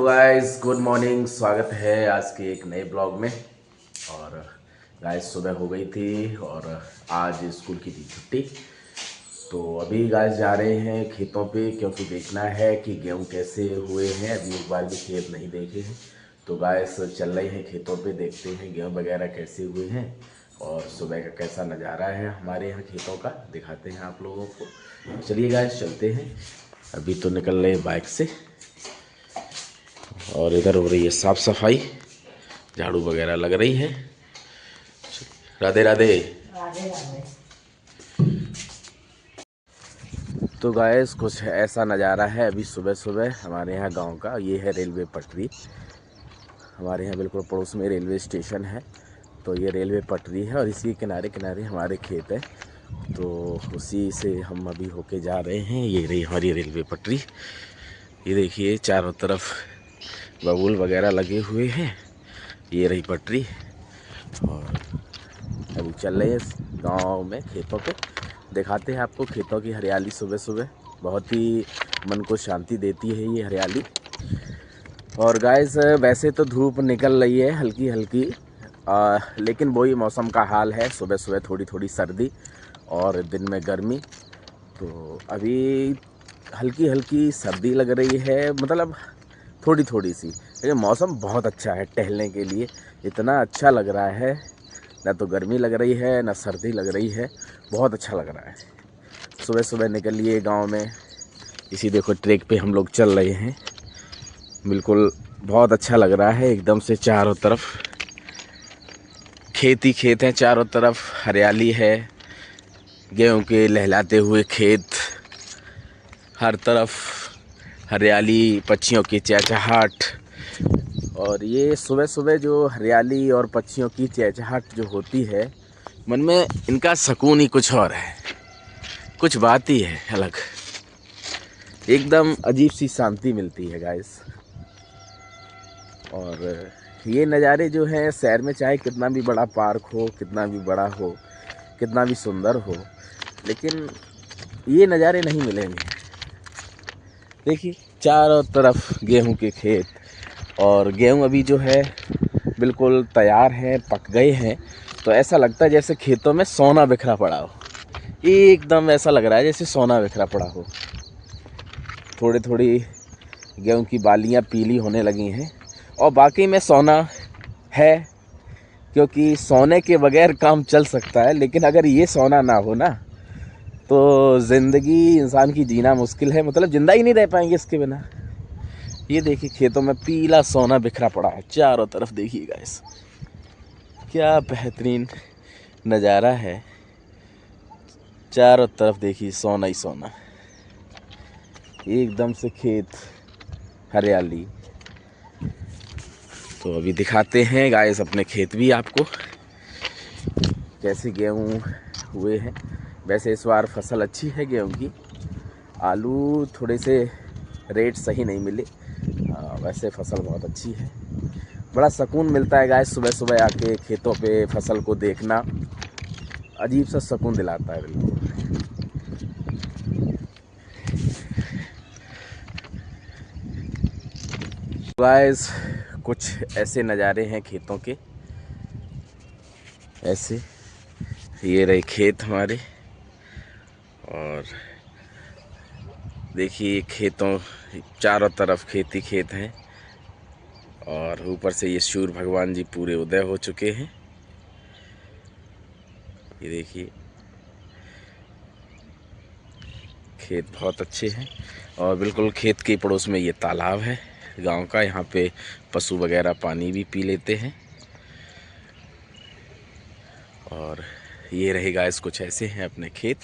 Guys, good morning. स्वागत है आज के एक नए ब्लॉग में। और गाइस सुबह हो गई थी और आज स्कूल की थी छुट्टी। तो अभी गाइस जा रहे हैं खेतों पे, क्योंकि देखना है कि गेहूं कैसे हुए हैं। अभी एक बार भी खेत नहीं देखे हैं, तो गाइस चल रहे हैं खेतों पे, देखते हैं गेहूं वगैरह कैसे हुए हैं और सुबह का कैसा नज़ारा है हमारे यहाँ खेतों का, दिखाते हैं आप लोगों को। चलिए गाइस चलते हैं। अभी तो निकल रहे बाइक से और इधर हो रही है साफ सफाई, झाड़ू वगैरह लग रही है। राधे राधे। राधे राधे। तो गाइस कुछ ऐसा नज़ारा है अभी सुबह सुबह हमारे यहाँ गांव का। ये है रेलवे पटरी, हमारे यहाँ बिल्कुल पड़ोस में रेलवे स्टेशन है। तो ये रेलवे पटरी है और इसी किनारे किनारे हमारे खेत है। तो उसी से हम अभी होके जा रहे हैं। ये रही हमारी रेलवे पटरी। ये देखिए चारों तरफ बबूल वगैरह लगे हुए हैं। ये रही पटरी और अभी चल रहे हैं गाँव में खेतों पे, दिखाते हैं आपको खेतों की हरियाली। सुबह सुबह बहुत ही मन को शांति देती है ये हरियाली। और गाइस वैसे तो धूप निकल रही है हल्की हल्की, लेकिन वही मौसम का हाल है, सुबह सुबह थोड़ी थोड़ी सर्दी और दिन में गर्मी। तो अभी हल्की हल्की सर्दी लग रही है, मतलब थोड़ी थोड़ी सी, लेकिन मौसम बहुत अच्छा है टहलने के लिए। इतना अच्छा लग रहा है, ना तो गर्मी लग रही है ना सर्दी लग रही है, बहुत अच्छा लग रहा है। सुबह सुबह निकलिए गांव में, इसी देखो ट्रैक पे हम लोग चल रहे हैं। बिल्कुल बहुत अच्छा लग रहा है एकदम से। चारों तरफ खेत ही खेत हैं, चारों तरफ हरियाली है, गेहूं के लहलाते हुए खेत, हर तरफ हरियाली, पक्षियों की चहचहाट। और ये सुबह सुबह जो हरियाली और पक्षियों की चहचहाट जो होती है, मन में इनका सुकून ही कुछ और है, कुछ बात ही है अलग, एकदम अजीब सी शांति मिलती है गाइस। और ये नज़ारे जो हैं शहर में, चाहे कितना भी बड़ा पार्क हो, कितना भी बड़ा हो, कितना भी सुंदर हो, लेकिन ये नज़ारे नहीं मिलेंगे। देखिए चारों तरफ गेहूं के खेत, और गेहूं अभी जो है बिल्कुल तैयार हैं, पक गए हैं। तो ऐसा लगता है जैसे खेतों में सोना बिखरा पड़ा हो, एकदम ऐसा लग रहा है जैसे सोना बिखरा पड़ा हो। थोड़ी थोड़ी गेहूं की बालियां पीली होने लगी हैं और बाकी में सोना है, क्योंकि सोने के बगैर काम चल सकता है, लेकिन अगर ये सोना ना हो ना तो ज़िंदगी इंसान की जीना मुश्किल है, मतलब ज़िंदा ही नहीं रह पाएंगे इसके बिना। ये देखिए खेतों में पीला सोना बिखरा पड़ा है चारों तरफ, देखिएगा इस क्या बेहतरीन नज़ारा है। चारों तरफ देखिए सोना ही सोना, एकदम से खेत, हरियाली। तो अभी दिखाते हैं गाइस अपने खेत भी आपको, कैसे गेहूँ हुए हैं। वैसे इस बार फसल अच्छी है गेहूँ की, आलू थोड़े से रेट सही नहीं मिले, वैसे फसल बहुत अच्छी है। बड़ा सुकून मिलता है गाइस सुबह सुबह आके खेतों पे फसल को देखना, अजीब सा सुकून दिलाता है बिल्कुल। गाइस कुछ ऐसे नज़ारे हैं खेतों के, ऐसे ये रहे खेत हमारे। और देखिए खेतों चारों तरफ खेत ही खेत हैं, और ऊपर से ये सूर्य भगवान जी पूरे उदय हो चुके हैं। ये देखिए खेत बहुत अच्छे हैं, और बिल्कुल खेत के पड़ोस में ये तालाब है गांव का। यहाँ पे पशु वगैरह पानी भी पी लेते हैं। और ये रहेगा इस कुछ ऐसे हैं अपने खेत,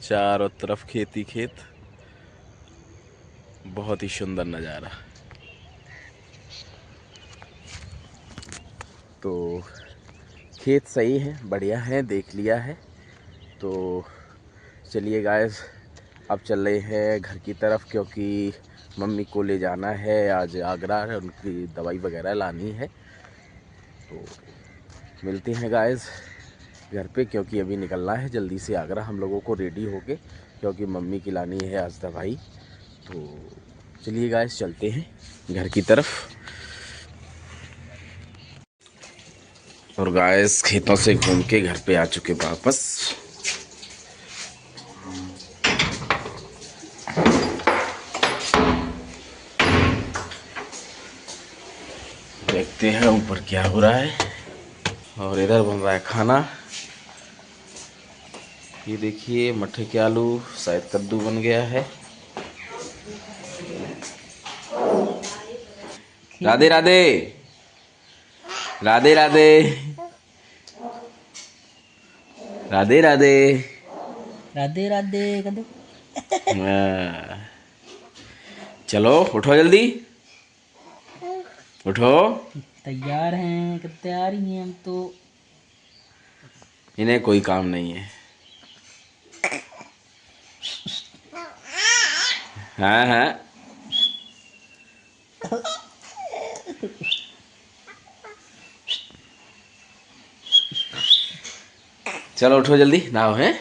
चारों तरफ खेत ही खेत, बहुत ही सुंदर नज़ारा। तो खेत सही है, बढ़िया है, देख लिया है। तो चलिए गाइस अब चल रहे हैं घर की तरफ, क्योंकि मम्मी को ले जाना है आज आगरा है, उनकी दवाई वगैरह लानी है। तो मिलते हैं गाइस घर पे, क्योंकि अभी निकलना है जल्दी से आगरा हम लोगों को रेडी होके, क्योंकि मम्मी की लानी है आज दवाई। तो चलिए गाइस चलते हैं घर की तरफ। और गाइस खेतों से घूम के घर पे आ चुके वापस। देखते हैं ऊपर क्या हो रहा है। और इधर बन रहा है खाना। ये देखिए मटर के आलू, शायद कद्दू बन गया है। राधे राधे, राधे राधे, राधे राधे, राधे राधे कदू। चलो उठो जल्दी, उठो। तैयार हैं कि तैयार ही हैं हम तो। इन्हें कोई काम नहीं है। हाँ हाँ, चलो उठो जल्दी, नहाओ हैं।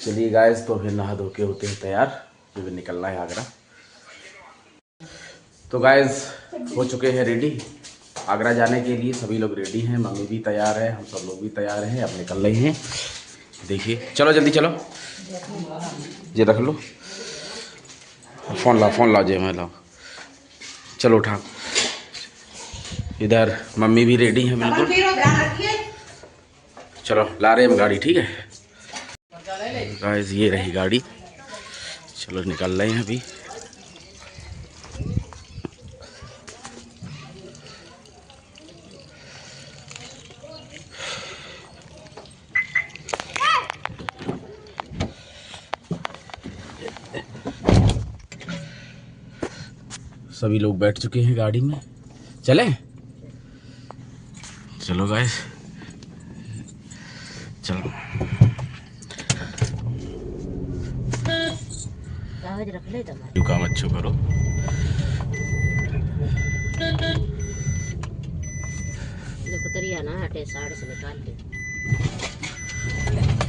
चलिए गाइस, तो फिर नहा धो के होते हैं तैयार, क्योंकि निकलना है आगरा। तो गाइस हो चुके हैं रेडी आगरा जाने के लिए। सभी लोग रेडी हैं, मम्मी भी तैयार है, हम सब लोग भी तैयार हैं, अब निकल रहे हैं। देखिए चलो जल्दी चलो, ये रख लो, फ़ोन लाओ, जे मैं लाओ। चलो उठा। इधर मम्मी भी रेडी हैं बिल्कुल। चलो ला रहे हम गाड़ी, ठीक है गाइस, ये रही गाड़ी। चलो निकल रहे हैं अभी। सभी लोग बैठ चुके हैं गाड़ी में, चले। चलो गाइस चलो। रख ले जो काम अच्छो करो। देखो ना हटे साड़ से निकाल के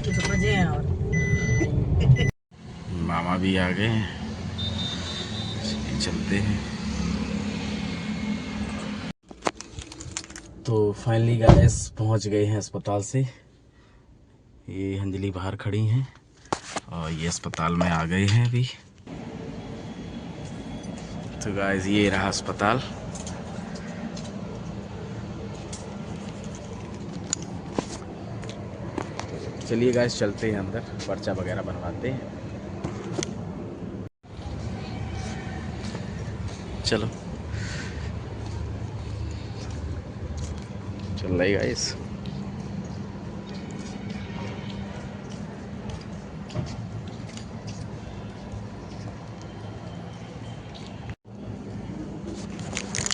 तो मजे हैं। और मामा भी आ गए हैं, चलते हैं। तो फाइनली गाइस पहुंच गए हैं अस्पताल से। ये अंजलि बाहर खड़ी हैं और ये अस्पताल में आ गए हैं अभी। तो गाइस ये रहा अस्पताल। चलिए गाइस चलते हैं अंदर, पर्चा वगैरह बनवाते हैं। चलो चल रही गाइस।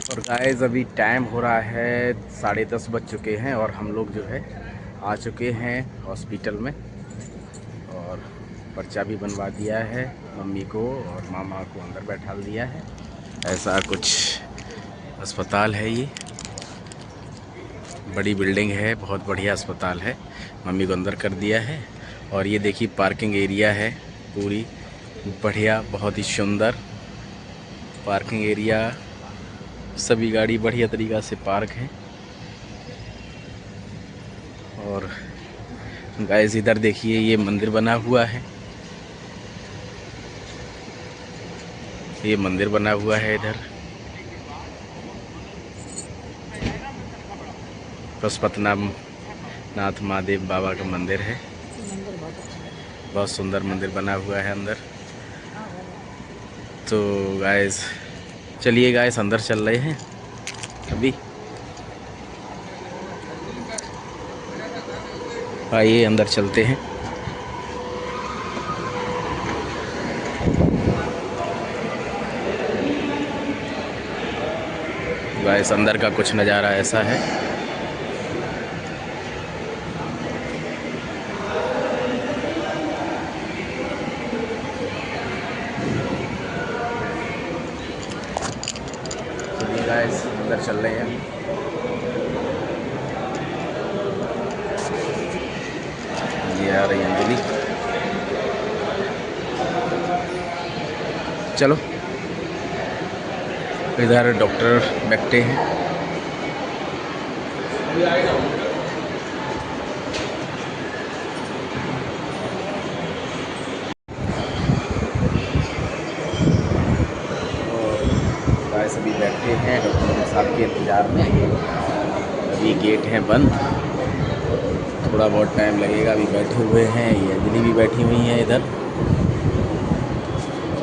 और गाइस अभी टाइम हो रहा है 10:30 बज चुके हैं और हम लोग जो है आ चुके हैं हॉस्पिटल में। और पर्चा भी बनवा दिया है मम्मी को, और मामा को अंदर बैठा दिया है। ऐसा कुछ अस्पताल है, ये बड़ी बिल्डिंग है, बहुत बढ़िया अस्पताल है। मम्मी को अंदर कर दिया है। और ये देखिए पार्किंग एरिया है, पूरी बढ़िया, बहुत ही सुंदर पार्किंग एरिया। सभी गाड़ी बढ़िया तरीक़ा से पार्क है। और गाइस इधर देखिए ये मंदिर बना हुआ है, ये मंदिर बना हुआ है इधर। पशुपतिनाथ महादेव बाबा का मंदिर है, बहुत सुंदर मंदिर बना हुआ है अंदर। तो गाइस चलिए गाइस अंदर चल रहे हैं अभी। आइए अंदर चलते हैं। गाइस अंदर का कुछ नज़ारा ऐसा है। चलिए गाइस अंदर चल रहे हैं। ये आ रही अंजलि। चलो, इधर डॉक्टर बैठे हैं। गाइस अभी बैठे हैं डॉक्टर साहब के इंतज़ार में। अभी गेट हैं बंद, थोड़ा बहुत टाइम लगेगा। अभी बैठे हुए हैं, ये अंजलि भी बैठी हुई हैं इधर।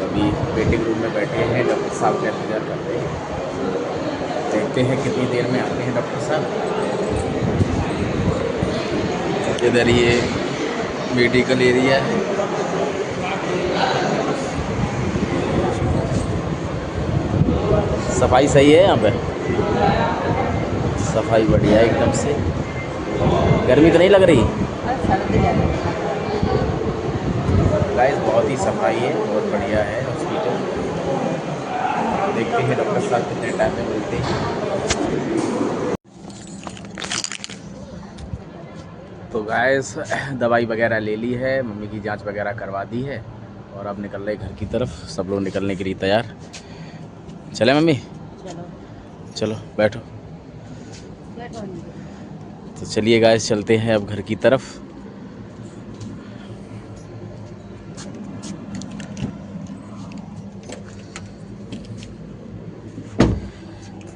अभी वेटिंग रूम में बैठे हैं, डॉक्टर साहब का इंतज़ार करते हैं। देखते हैं कितनी देर में आते हैं डॉक्टर साहब। इधर ये मेडिकल एरिया है। सफाई सही है यहाँ पे, सफाई बढ़िया है एकदम से। गर्मी तो नहीं लग रही गाइस? बहुत ही सफाई है, बहुत बढ़िया है हॉस्पिटल। देखते हैं डॉक्टर साहब कितने टाइम में मिलते हैं। तो गाइस दवाई वगैरह ले ली है, मम्मी की जांच वगैरह करवा दी है और अब निकल रहे घर की तरफ। सब लोग निकलने के लिए तैयार। चले मम्मी? चलो चलो बैठो। तो चलिए गाइस चलते हैं अब घर की तरफ।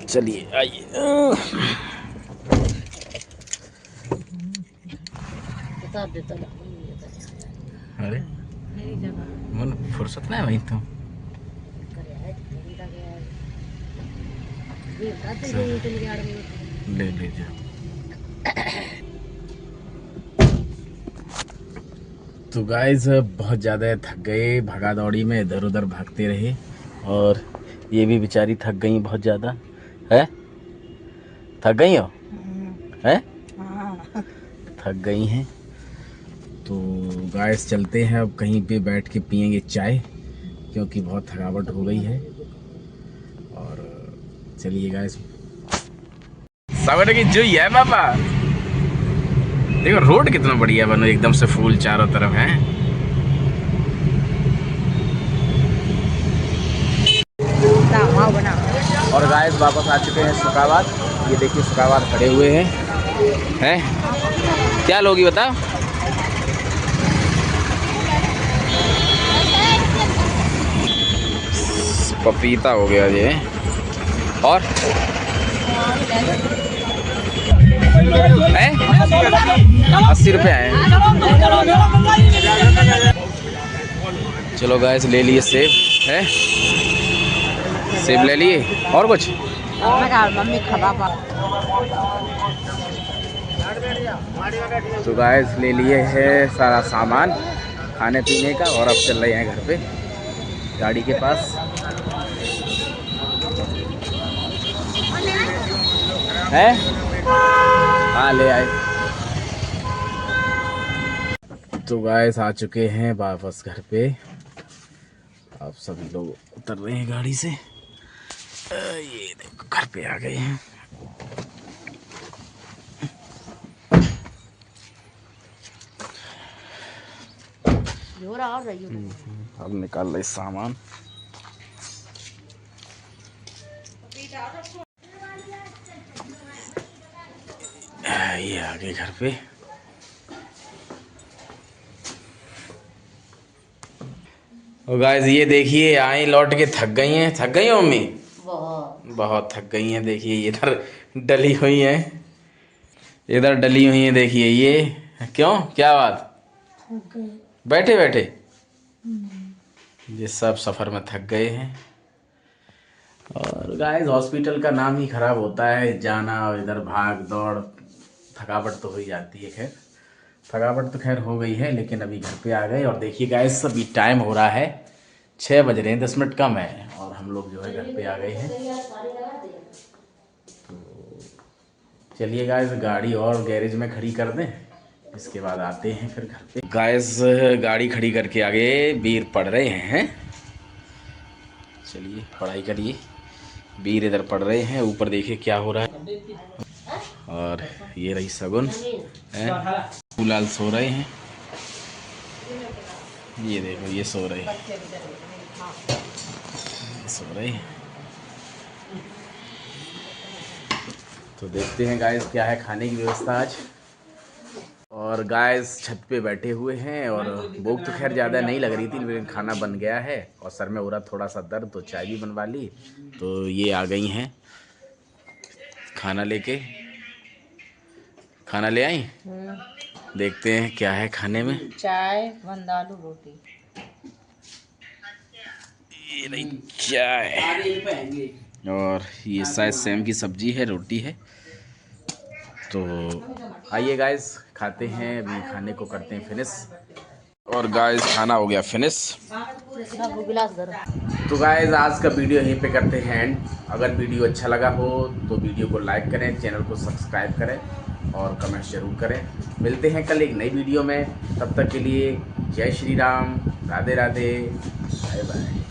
चलिए आइए। अरे मन फुर्सत ना वहीं तो ले लीजिए। तो गाइस बहुत ज़्यादा थक गए, भागा दौड़ी में इधर उधर भागते रहे और ये भी बेचारी थक गई बहुत ज़्यादा। है थक गई हो? है थक गई हैं। तो गाइस चलते हैं अब कहीं पे बैठ के पियेंगे चाय, क्योंकि बहुत थकावट हो गई है। और चलिए गाइस, सवेरे की जो है पापा, देखो रोड कितना बढ़िया बनो, एकदम से फूल चारों तरफ है। और गाइस वापस आ चुके हैं सुखाबाद। ये देखिए सुखाबाद खड़े हुए हैं। क्या लोगी बताओ? पपीता हो गया ये, और है 80 रुपये है। चलो गाइस ले लिए सेब, है सेब ले लिए। और कुछ तो गाइस ले लिए है सारा सामान खाने पीने का और अब चल रहे हैं घर पे गाड़ी के पास। है हाँ ले आए। तो गाइस आ चुके हैं वापस घर पे। अब सभी लोग उतर रहे हैं गाड़ी से। ये देखो घर पे आ गए हैं। अब निकाल रहे सामान। ये आ गए घर पे। और गाइस ये देखिए आए लौट के थक गई हैं। थक गई हो मम्मी? बहुत थक गई हैं। देखिए इधर डली हुई हैं, इधर डली हुई हैं। देखिए ये क्यों, क्या बात? बैठे बैठे ये सब सफ़र में थक गए हैं। और गाइस हॉस्पिटल का नाम ही ख़राब होता है, जाना और इधर भाग दौड़, थकावट तो हो ही जाती है। खैर थकावट तो खैर हो गई है, लेकिन अभी घर पे आ गए। और देखिए गाइस अभी टाइम हो रहा है 6 बज रहे हैं, 10 मिनट कम है और हम लोग जो है घर पे आ गए हैं। तो चलिए गाइस गाड़ी और गैरेज में खड़ी कर दें, इसके बाद आते हैं फिर घर पे। गाइस गाड़ी खड़ी करके आगे वीर पढ़ रहे हैं। चलिए पढ़ाई करिए। वीर इधर पढ़ रहे हैं, ऊपर देखिए क्या हो रहा है। और ये रही सगुन है, फूलाल सो रहे हैं। ये देखो ये सो रहे हैं। सो रही। तो देखते हैं गाइस क्या है खाने की व्यवस्था आज। और गाइस छत पे बैठे हुए हैं और भूख तो खैर ज़्यादा नहीं लग रही थी, लेकिन खाना बन गया है और सर में हो रहा थोड़ा सा दर्द, तो चाय भी बनवा ली। तो ये आ गई हैं खाना लेके। खाना ले आई। देखते हैं क्या है खाने में। चाय, बंद आलू, रोटी। ये रही चाय और ये शायद सेम की सब्जी है, रोटी है। तो आइए गाइस खाते हैं, अभी खाने को करते हैं फिनिश। और गाइस खाना हो गया फिनिश। तो गाइस आज का वीडियो यहीं पे करते हैं एंड। अगर वीडियो अच्छा लगा हो तो वीडियो को लाइक करें, चैनल को सब्सक्राइब करें और कमेंट जरूर करें। मिलते हैं कल एक नई वीडियो में, तब तक के लिए जय श्री राम, राधे राधे, बाय बाय।